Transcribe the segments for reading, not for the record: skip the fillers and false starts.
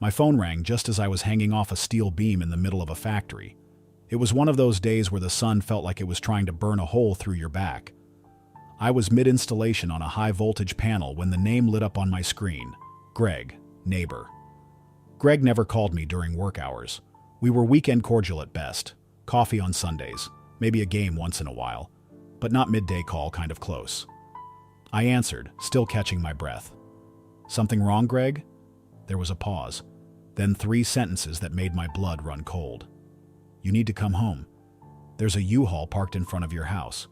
My phone rang just as I was hanging off a steel beam in the middle of a factory. It was one of those days where the sun felt like it was trying to burn a hole through your back. I was mid-installation on a high-voltage panel when the name lit up on my screen. Greg, neighbor. Greg never called me during work hours. We were weekend cordial at best. Coffee on Sundays, maybe a game once in a while, but not midday call kind of close. I answered, still catching my breath. Something wrong, Greg? There was a pause, then 3 sentences that made my blood run cold. You need to come home. There's a U-Haul parked in front of your house.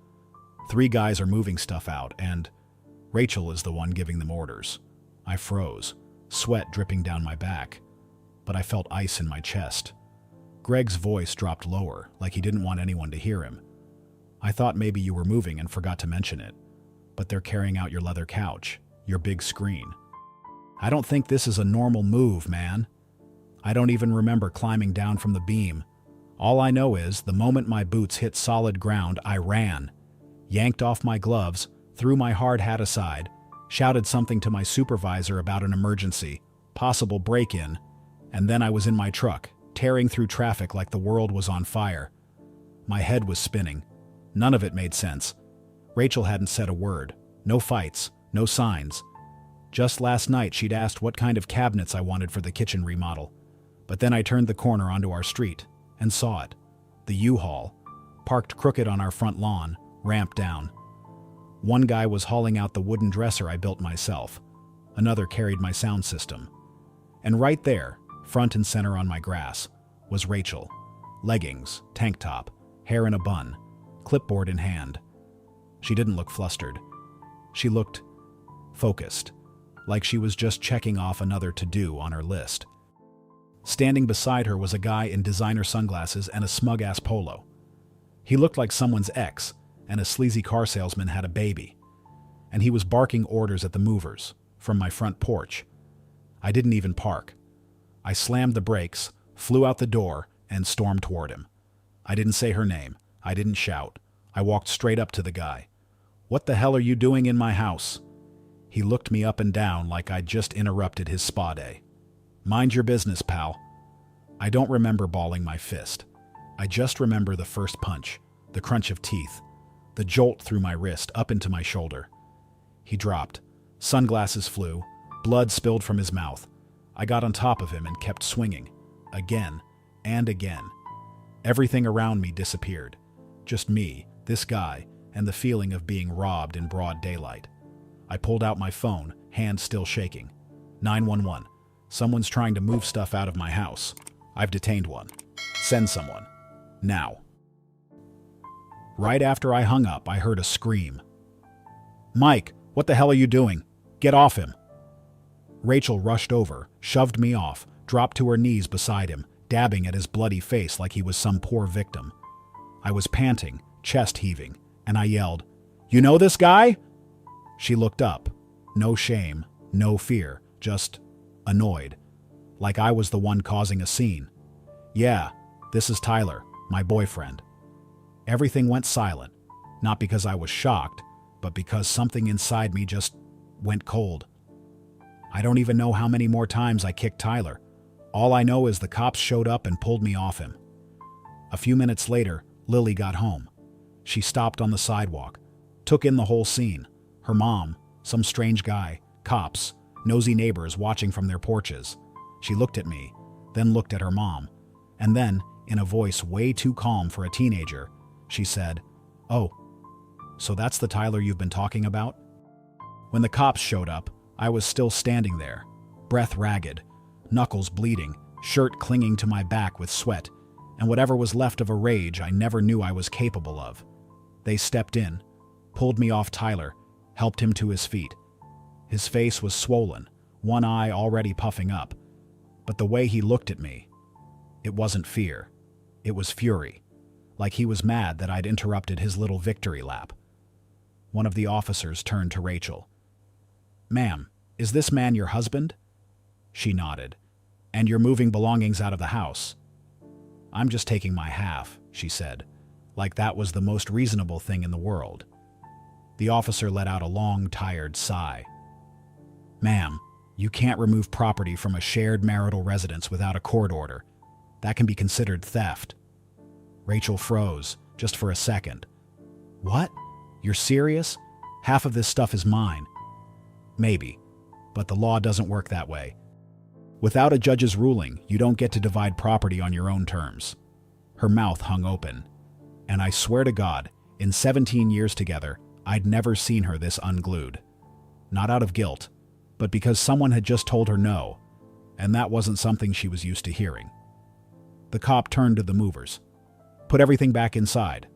3 guys are moving stuff out, and Rachel is the one giving them orders. I froze, sweat dripping down my back, but I felt ice in my chest. Greg's voice dropped lower, like he didn't want anyone to hear him. I thought maybe you were moving and forgot to mention it, but they're carrying out your leather couch, your big screen. I don't think this is a normal move, man. I don't even remember climbing down from the beam. All I know is, the moment my boots hit solid ground, I ran, yanked off my gloves, threw my hard hat aside, shouted something to my supervisor about an emergency, possible break-in, and then I was in my truck, tearing through traffic like the world was on fire. My head was spinning. None of it made sense. Rachel hadn't said a word. No fights, no signs. Just last night she'd asked what kind of cabinets I wanted for the kitchen remodel. But then I turned the corner onto our street and saw it. The U-Haul, parked crooked on our front lawn, ramped down. One guy was hauling out the wooden dresser I built myself. Another carried my sound system. And right there, front and center on my grass, was Rachel. Leggings, tank top, hair in a bun, clipboard in hand. She didn't look flustered. She looked focused, like she was just checking off another to-do on her list. Standing beside her was a guy in designer sunglasses and a smug-ass polo. He looked like someone's ex, and a sleazy car salesman had a baby. And he was barking orders at the movers, from my front porch. I didn't even park. I slammed the brakes, flew out the door, and stormed toward him. I didn't say her name. I didn't shout. I walked straight up to the guy. "What the hell are you doing in my house?" He looked me up and down like I'd just interrupted his spa day. "Mind your business, pal." I don't remember balling my fist. I just remember the first punch, the crunch of teeth, the jolt through my wrist up into my shoulder. He dropped. Sunglasses flew. Blood spilled from his mouth. I got on top of him and kept swinging. Again and again. Everything around me disappeared. Just me, this guy, and the feeling of being robbed in broad daylight. I pulled out my phone, hand still shaking. 911. Someone's trying to move stuff out of my house. I've detained one. Send someone. Now. Right after I hung up, I heard a scream. "Mike, what the hell are you doing? Get off him!" Rachel rushed over, shoved me off, dropped to her knees beside him, dabbing at his bloody face like he was some poor victim. I was panting, chest heaving, and I yelled, "You know this guy?" She looked up. No shame, no fear, just annoyed. Like I was the one causing a scene. "Yeah, this is Tyler, my boyfriend." Everything went silent, not because I was shocked, but because something inside me just went cold. I don't even know how many more times I kicked Tyler. All I know is the cops showed up and pulled me off him. A few minutes later, Lily got home. She stopped on the sidewalk, took in the whole scene. Her mom, some strange guy, cops, nosy neighbors watching from their porches. She looked at me, then looked at her mom, and then, in a voice way too calm for a teenager, she said, "Oh, so that's the Tyler you've been talking about?" When the cops showed up, I was still standing there, breath ragged, knuckles bleeding, shirt clinging to my back with sweat, and whatever was left of a rage I never knew I was capable of. They stepped in, pulled me off Tyler, helped him to his feet. His face was swollen, one eye already puffing up. But the way he looked at me, it wasn't fear. It was fury, like he was mad that I'd interrupted his little victory lap. One of the officers turned to Rachel. "Ma'am, is this man your husband?" She nodded. "And you're moving belongings out of the house?" "I'm just taking my half," she said, like that was the most reasonable thing in the world. The officer let out a long, tired sigh. "Ma'am, You can't remove property from a shared marital residence without a court order. That can be considered theft. Rachel froze, just for a second. What? You're serious? Half of this stuff is mine. Maybe, but the law doesn't work that way. Without a judge's ruling, you don't get to divide property on your own terms. Her mouth hung open. And I swear to God, in 17 years together, I'd never seen her this unglued. Not out of guilt, but because someone had just told her no, and that wasn't something she was used to hearing. The cop turned to the movers. Put everything back inside.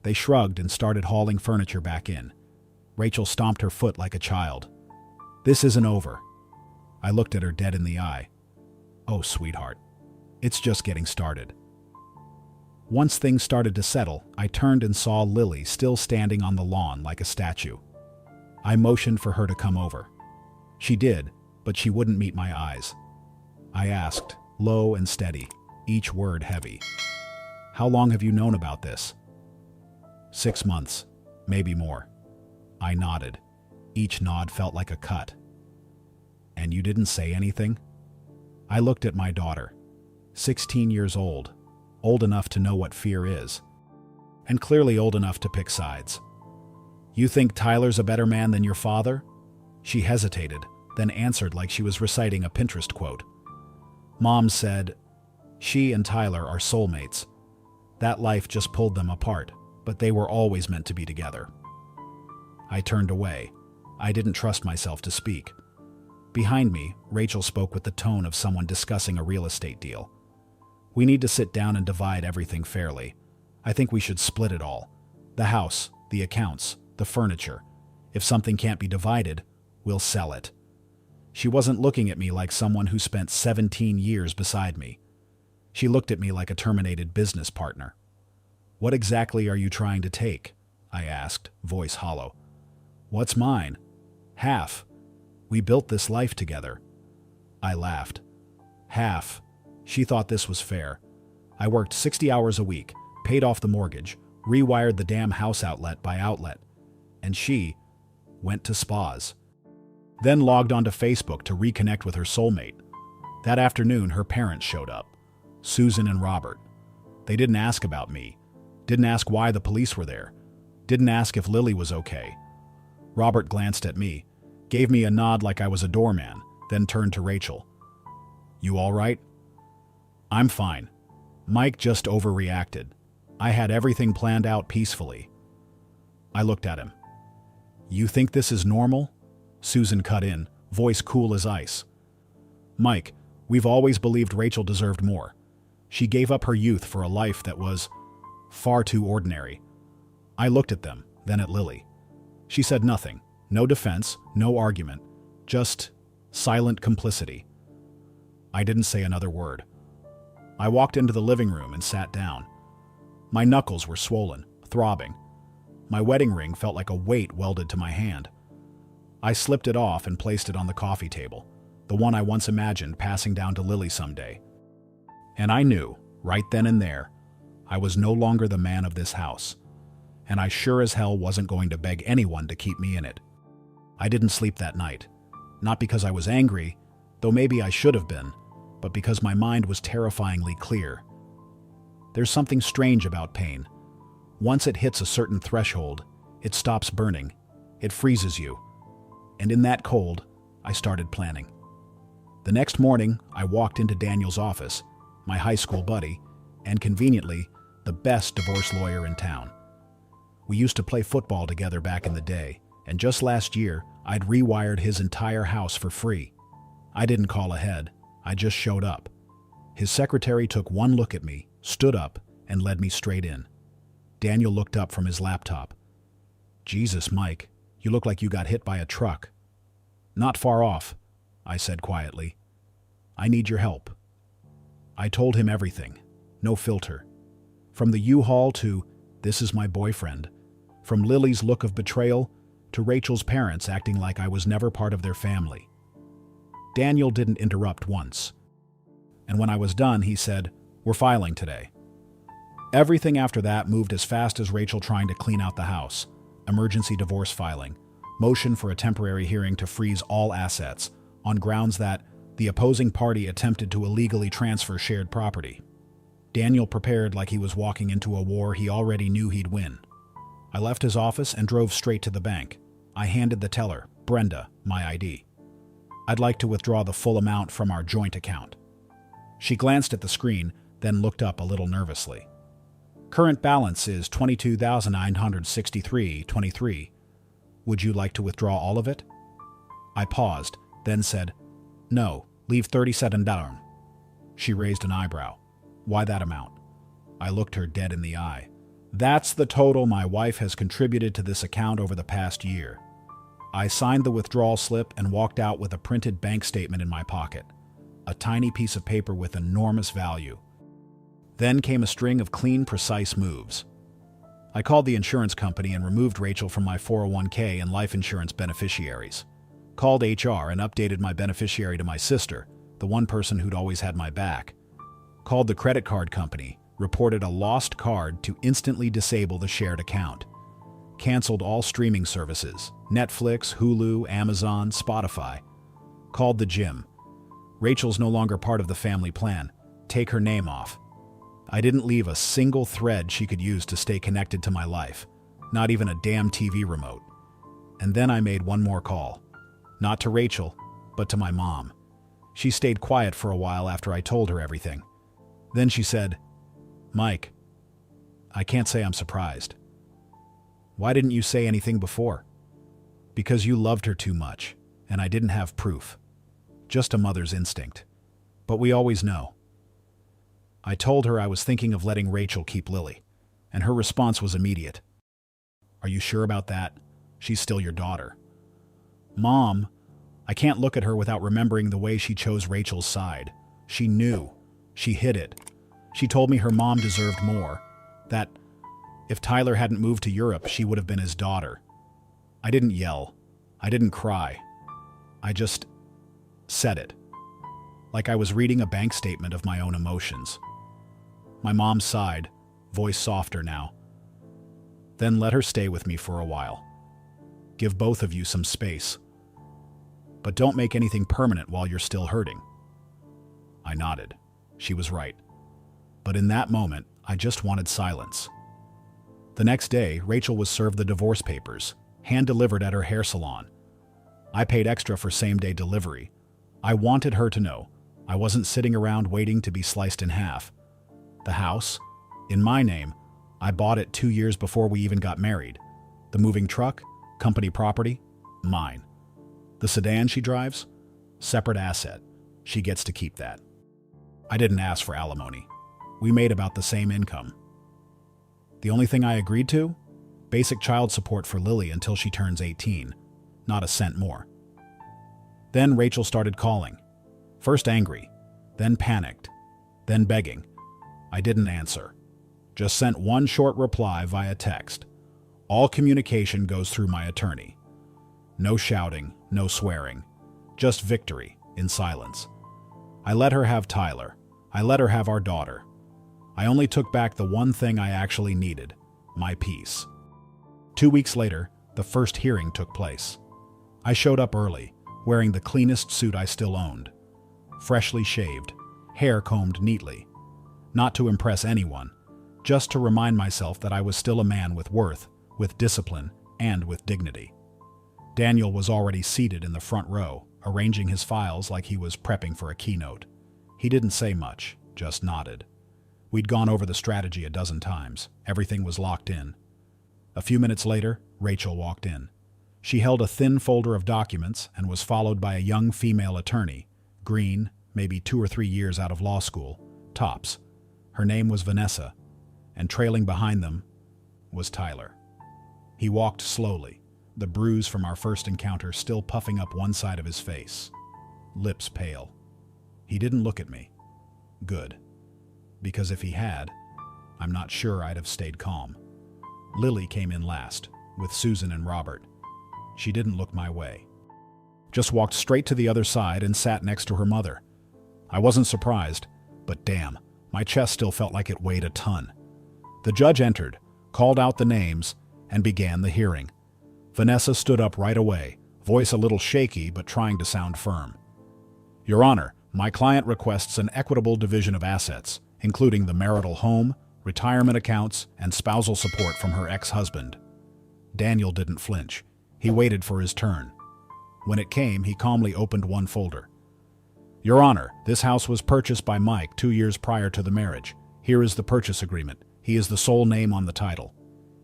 They shrugged and started hauling furniture back in. Rachel stomped her foot like a child. This isn't over. I looked at her dead in the eye. Oh, sweetheart. It's just getting started. Once things started to settle, I turned and saw Lily still standing on the lawn like a statue. I motioned for her to come over. She did, but she wouldn't meet my eyes. I asked, low and steady, each word heavy. How long have you known about this? 6 months, maybe more. I nodded. Each nod felt like a cut. And you didn't say anything? I looked at my daughter, 16 years old enough to know what fear is, and clearly old enough to pick sides. You think Tyler's a better man than your father? She hesitated, then answered like she was reciting a Pinterest quote. Mom said, she and Tyler are soulmates. That life just pulled them apart, but they were always meant to be together. I turned away. I didn't trust myself to speak. Behind me, Rachel spoke with the tone of someone discussing a real estate deal. We need to sit down and divide everything fairly. I think we should split it all. The house, the accounts, the furniture. If something can't be divided, we'll sell it. She wasn't looking at me like someone who spent 17 years beside me. She looked at me like a terminated business partner. What exactly are you trying to take? I asked, voice hollow. What's mine? Half. We built this life together. I laughed. Half. She thought this was fair. I worked 60 hours a week, paid off the mortgage, rewired the damn house outlet by outlet, and she went to spas. Then logged onto Facebook to reconnect with her soulmate. That afternoon, her parents showed up. Susan and Robert. They didn't ask about me. Didn't ask why the police were there. Didn't ask if Lily was okay. Robert glanced at me, gave me a nod like I was a doorman, then turned to Rachel. You all right? I'm fine. Mike just overreacted. I had everything planned out peacefully. I looked at him. You think this is normal? Susan cut in, voice cool as ice. Mike, we've always believed Rachel deserved more. She gave up her youth for a life that was far too ordinary. I looked at them, then at Lily. She said nothing. No defense, no argument, just silent complicity. I didn't say another word. I walked into the living room and sat down. My knuckles were swollen, throbbing. My wedding ring felt like a weight welded to my hand. I slipped it off and placed it on the coffee table, the one I once imagined passing down to Lily someday. And I knew, right then and there, I was no longer the man of this house, and I sure as hell wasn't going to beg anyone to keep me in it. I didn't sleep that night, not because I was angry, though maybe I should have been, but because my mind was terrifyingly clear. There's something strange about pain. Once it hits a certain threshold, it stops burning. It freezes you. And in that cold, I started planning. The next morning, I walked into Daniel's office, my high school buddy, and conveniently, the best divorce lawyer in town. We used to play football together back in the day, and just last year, I'd rewired his entire house for free. I didn't call ahead. I just showed up. His secretary took one look at me, stood up, and led me straight in. Daniel looked up from his laptop. Jesus, Mike, you look like you got hit by a truck. Not far off, I said quietly. I need your help. I told him everything, no filter. From the U-Haul to, this is my boyfriend. From Lily's look of betrayal to Rachel's parents acting like I was never part of their family. Daniel didn't interrupt once. And when I was done, he said, we're filing today. Everything after that moved as fast as Rachel trying to clean out the house. Emergency divorce filing. Motion for a temporary hearing to freeze all assets. on grounds that the opposing party attempted to illegally transfer shared property. Daniel prepared like he was walking into a war he already knew he'd win. I left his office and drove straight to the bank. I handed the teller, Brenda, my ID. "I'd like to withdraw the full amount from our joint account." She glanced at the screen, then looked up a little nervously. "Current balance is $22,963.23. Would you like to withdraw all of it?" I paused, then said, "No, leave 37 down." She raised an eyebrow. "Why that amount?" I looked her dead in the eye. "That's the total my wife has contributed to this account over the past year." I signed the withdrawal slip and walked out with a printed bank statement in my pocket, a tiny piece of paper with enormous value. Then came a string of clean, precise moves. I called the insurance company and removed Rachel from my 401k and life insurance beneficiaries. Called HR and updated my beneficiary to my sister, the one person who'd always had my back. Called the credit card company, reported a lost card to instantly disable the shared account. Canceled all streaming services, Netflix, Hulu, Amazon, Spotify. Called the gym. Rachel's no longer part of the family plan. Take her name off. I didn't leave a single thread she could use to stay connected to my life, not even a damn TV remote. And then I made one more call. Not to Rachel, but to my mom. She stayed quiet for a while after I told her everything. Then she said, "Mike, I can't say I'm surprised. Why didn't you say anything before?" "Because you loved her too much, and I didn't have proof. Just a mother's instinct. But we always know." I told her I was thinking of letting Rachel keep Lily, and her response was immediate. "Are you sure about that? She's still your daughter." "Mom," I can't look at her without remembering the way she chose Rachel's side. She knew. She hid it. She told me her mom deserved more, that if Tyler hadn't moved to Europe, she would have been his daughter. I didn't yell. I didn't cry. I just said it, like I was reading a bank statement of my own emotions. My mom sighed, voice softer now. "Then let her stay with me for a while. Give both of you some space. But don't make anything permanent while you're still hurting." I nodded. She was right. But in that moment, I just wanted silence. The next day, Rachel was served the divorce papers, hand-delivered at her hair salon. I paid extra for same-day delivery. I wanted her to know I wasn't sitting around waiting to be sliced in half. The house, in my name, I bought it 2 years before we even got married. The moving truck, company property, mine. The sedan she drives, separate asset. She gets to keep that. I didn't ask for alimony. We made about the same income. The only thing I agreed to? Basic child support for Lily until she turns 18. Not a cent more. Then Rachel started calling. First angry, then panicked, then begging. I didn't answer. Just sent one short reply via text. All communication goes through my attorney. No shouting, no swearing. Just victory, in silence. I let her have Tyler. I let her have our daughter. I only took back the one thing I actually needed, my peace. 2 weeks later, the first hearing took place. I showed up early, wearing the cleanest suit I still owned. Freshly shaved, hair combed neatly. Not to impress anyone, just to remind myself that I was still a man with worth, with discipline, and with dignity. Daniel was already seated in the front row, arranging his files like he was prepping for a keynote. He didn't say much, just nodded. We'd gone over the strategy a dozen times. Everything was locked in. A few minutes later, Rachel walked in. She held a thin folder of documents and was followed by a young female attorney, green, maybe 2 or 3 years out of law school, tops. Her name was Vanessa, and trailing behind them was Tyler. He walked slowly, the bruise from our first encounter still puffing up one side of his face, lips pale. He didn't look at me. Good. Because if he had, I'm not sure I'd have stayed calm. Lily came in last, with Susan and Robert. She didn't look my way. Just walked straight to the other side and sat next to her mother. I wasn't surprised, but damn, my chest still felt like it weighed a ton. The judge entered, called out the names, and began the hearing. Vanessa stood up right away, voice a little shaky but trying to sound firm. Your Honor, my client requests an equitable division of assets, including the marital home, retirement accounts, and spousal support from her ex-husband. Daniel didn't flinch. He waited for his turn. When it came, he calmly opened one folder. Your Honor, this house was purchased by Mike 2 years prior to the marriage. Here is the purchase agreement. He is the sole name on the title.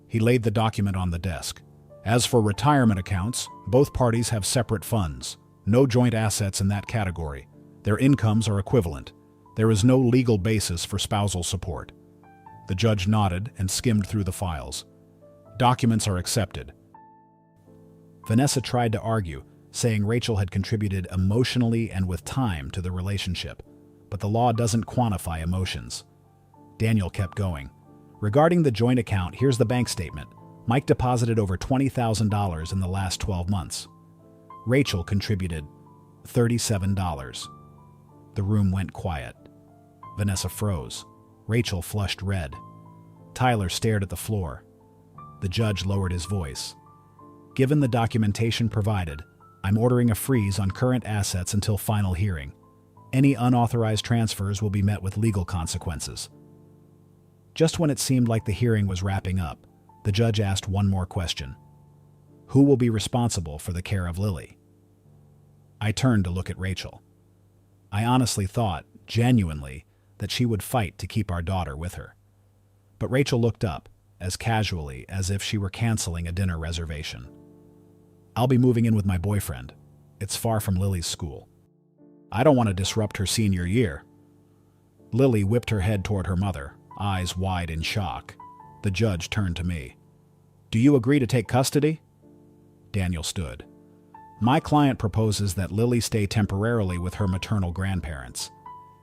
He laid the document on the desk. As for retirement accounts, both parties have separate funds. No joint assets in that category. Their incomes are equivalent. There is no legal basis for spousal support. The judge nodded and skimmed through the files. Documents are accepted. Vanessa tried to argue, saying Rachel had contributed emotionally and with time to the relationship, but the law doesn't quantify emotions. Daniel kept going. Regarding the joint account, here's the bank statement. Mike deposited over $20,000 in the last 12 months. Rachel contributed $37. The room went quiet. Vanessa froze. Rachel flushed red. Tyler stared at the floor. The judge lowered his voice. Given the documentation provided, I'm ordering a freeze on current assets until final hearing. Any unauthorized transfers will be met with legal consequences. Just when it seemed like the hearing was wrapping up, the judge asked one more question. Who will be responsible for the care of Lily? I turned to look at Rachel. I honestly thought, genuinely, that she would fight to keep our daughter with her. But Rachel looked up, as casually as if she were canceling a dinner reservation. I'll be moving in with my boyfriend. It's far from Lily's school. I don't want to disrupt her senior year. Lily whipped her head toward her mother, eyes wide in shock. The judge turned to me. Do you agree to take custody? Daniel stood. My client proposes that Lily stay temporarily with her maternal grandparents.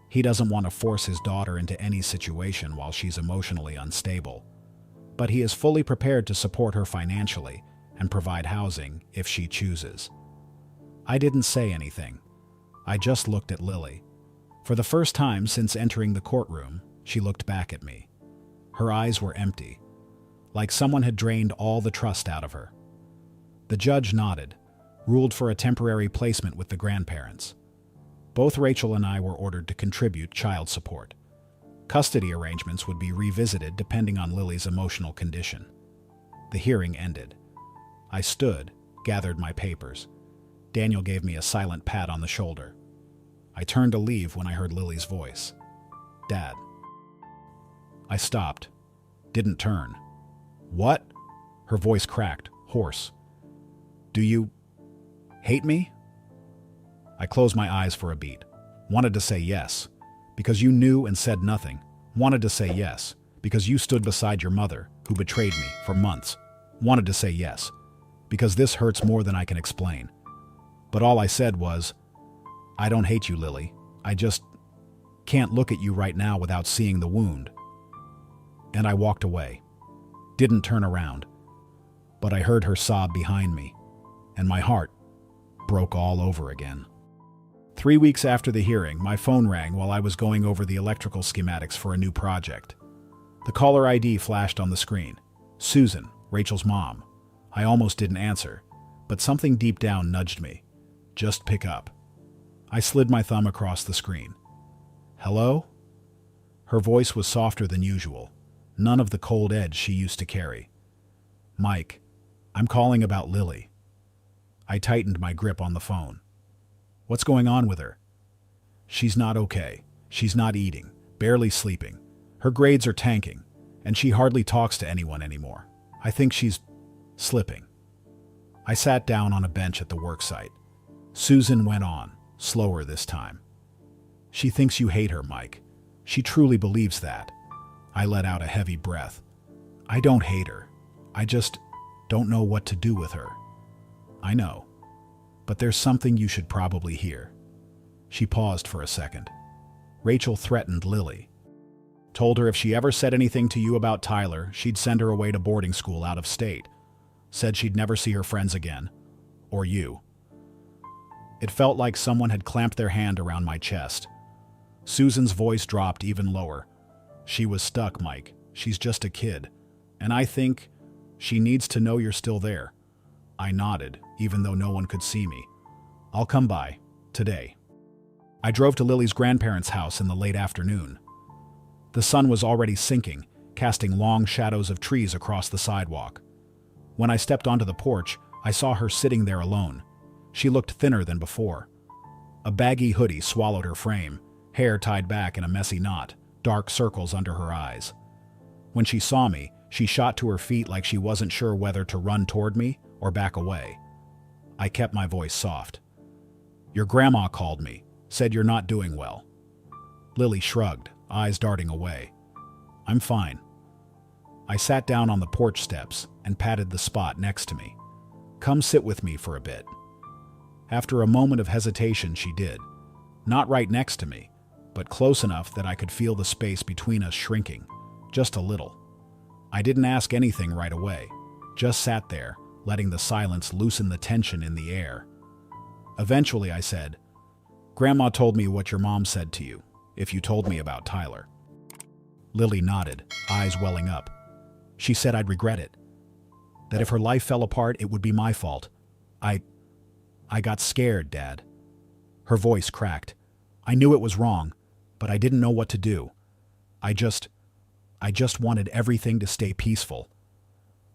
He doesn't want to force his daughter into any situation while she's emotionally unstable. But he is fully prepared to support her financially and provide housing if she chooses. I didn't say anything. I just looked at Lily. For the first time since entering the courtroom, she looked back at me. Her eyes were empty, like someone had drained all the trust out of her. The judge nodded, ruled for a temporary placement with the grandparents. Both Rachel and I were ordered to contribute child support. Custody arrangements would be revisited depending on Lily's emotional condition. The hearing ended. I stood, gathered my papers. Daniel gave me a silent pat on the shoulder. I turned to leave when I heard Lily's voice. Dad. I stopped. Didn't turn. What? Her voice cracked, hoarse. Do you hate me? I closed my eyes for a beat. Wanted to say yes, because you knew and said nothing. Wanted to say yes, because you stood beside your mother, who betrayed me for months. Wanted to say yes, because this hurts more than I can explain. But all I said was, I don't hate you, Lily. I just can't look at you right now without seeing the wound. And I walked away. Didn't turn around. But I heard her sob behind me, and my heart broke all over again. 3 weeks after the hearing, my phone rang while I was going over the electrical schematics for a new project. The caller ID flashed on the screen. Susan, Rachel's mom. I almost didn't answer, but something deep down nudged me. Just pick up. I slid my thumb across the screen. Hello? Her voice was softer than usual, none of the cold edge she used to carry. Mike, I'm calling about Lily. I tightened my grip on the phone. What's going on with her? She's not okay. She's not eating, barely sleeping. Her grades are tanking, and she hardly talks to anyone anymore. I think she's slipping. I sat down on a bench at the worksite. Susan went on, slower this time. She thinks you hate her, Mike. She truly believes that. I let out a heavy breath. I don't hate her. I just don't know what to do with her. I know. But there's something you should probably hear. She paused for a second. Rachel threatened Lily. Told her if she ever said anything to you about Tyler, she'd send her away to boarding school out of state. Said she'd never see her friends again. Or you. It felt like someone had clamped their hand around my chest. Susan's voice dropped even lower. She was stuck, Mike. She's just a kid. And I think she needs to know you're still there. I nodded, even though no one could see me. I'll come by. Today. I drove to Lily's grandparents' house in the late afternoon. The sun was already sinking, casting long shadows of trees across the sidewalk. When I stepped onto the porch, I saw her sitting there alone. She looked thinner than before. A baggy hoodie swallowed her frame, hair tied back in a messy knot, dark circles under her eyes. When she saw me, she shot to her feet like she wasn't sure whether to run toward me or back away. I kept my voice soft. "Your grandma called me, said you're not doing well." Lily shrugged, eyes darting away. "I'm fine." I sat down on the porch steps and patted the spot next to me. "Come sit with me for a bit." After a moment of hesitation, she did. Not right next to me, but close enough that I could feel the space between us shrinking, just a little. I didn't ask anything right away, just sat there, letting the silence loosen the tension in the air. Eventually I said, "Grandma told me what your mom said to you, if you told me about Tyler." Lily nodded, eyes welling up. She said I'd regret it. That if her life fell apart, it would be my fault. I got scared, Dad. Her voice cracked. I knew it was wrong, but I didn't know what to do. I just wanted everything to stay peaceful.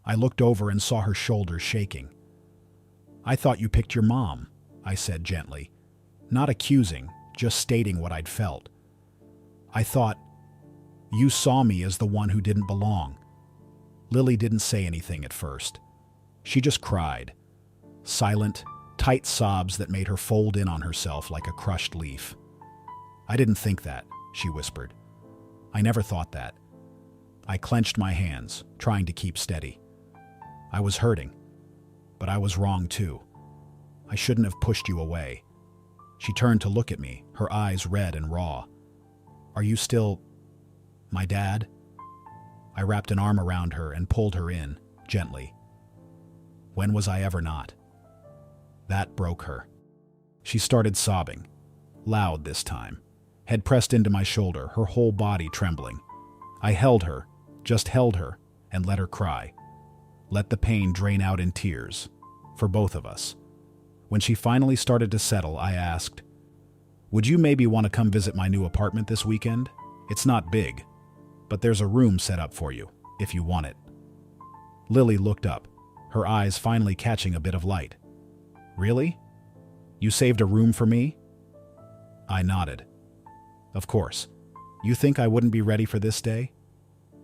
I looked over and saw her shoulders shaking. "I thought you picked your mom," I said gently, not accusing, just stating what I'd felt. "I thought you saw me as the one who didn't belong." Lily didn't say anything at first. She just cried. Silent, tight sobs that made her fold in on herself like a crushed leaf. "I didn't think that," she whispered. "I never thought that." I clenched my hands, trying to keep steady. I was hurting, but I was wrong too. I shouldn't have pushed you away. She turned to look at me, her eyes red and raw. "Are you still my dad?" I wrapped an arm around her and pulled her in, gently. When was I ever not? That broke her. She started sobbing, loud this time, head pressed into my shoulder, her whole body trembling. I held her, just held her, and let her cry. Let the pain drain out in tears, for both of us. When she finally started to settle, I asked, "Would you maybe want to come visit my new apartment this weekend? It's not big, but there's a room set up for you, if you want it." Lily looked up, her eyes finally catching a bit of light. "Really? You saved a room for me?" I nodded. "Of course. You think I wouldn't be ready for this day?"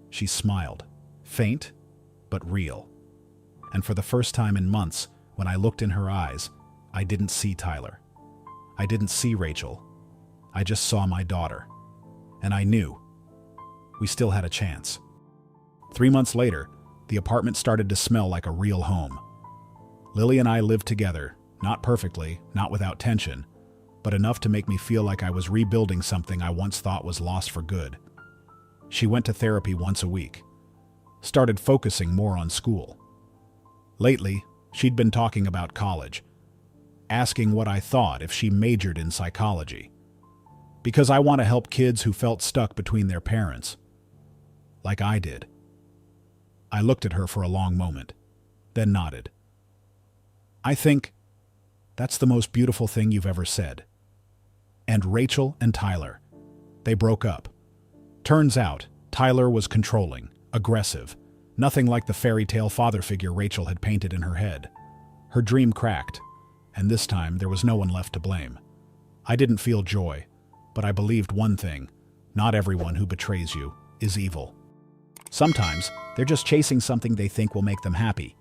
She smiled, faint, but real. And for the first time in months, when I looked in her eyes, I didn't see Tyler. I didn't see Rachel. I just saw my daughter. And I knew we still had a chance. 3 months later, the apartment started to smell like a real home. Lily and I lived together, not perfectly, not without tension, but enough to make me feel like I was rebuilding something I once thought was lost for good. She went to therapy once a week, started focusing more on school. Lately, she'd been talking about college, asking what I thought if she majored in psychology. Because I want to help kids who felt stuck between their parents, like I did. I looked at her for a long moment, then nodded. "I think that's the most beautiful thing you've ever said." And Rachel and Tyler, they broke up. Turns out, Tyler was controlling, aggressive, nothing like the fairy tale father figure Rachel had painted in her head. Her dream cracked, and this time there was no one left to blame. I didn't feel joy, but I believed one thing: not everyone who betrays you is evil. Sometimes they're just chasing something they think will make them happy,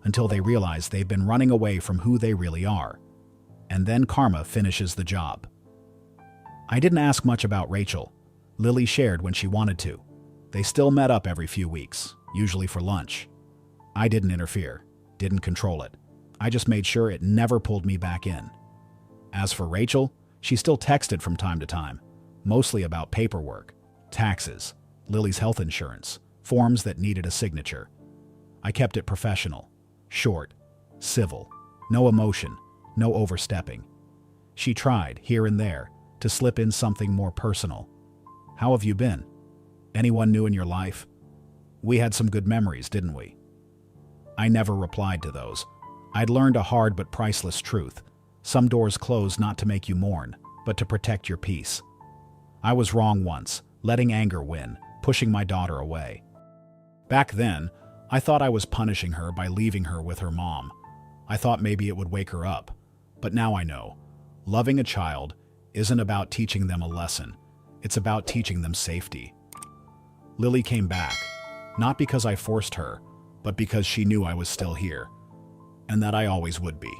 until they realize they've been running away from who they really are. And then karma finishes the job. I didn't ask much about Rachel. Lily shared when she wanted to. They still met up every few weeks, usually for lunch. I didn't interfere, didn't control it. I just made sure it never pulled me back in. As for Rachel, she still texted from time to time, mostly about paperwork, taxes, Lily's health insurance, forms that needed a signature. I kept it professional, short, civil, no emotion, no overstepping. She tried, here and there, to slip in something more personal. "How have you been? Anyone new in your life? We had some good memories, didn't we?" I never replied to those. I'd learned a hard but priceless truth. Some doors close not to make you mourn, but to protect your peace. I was wrong once, letting anger win, pushing my daughter away. Back then, I thought I was punishing her by leaving her with her mom. I thought maybe it would wake her up. But now I know. Loving a child isn't about teaching them a lesson. It's about teaching them safety. Lily came back, not because I forced her, but because she knew I was still here, and that I always would be.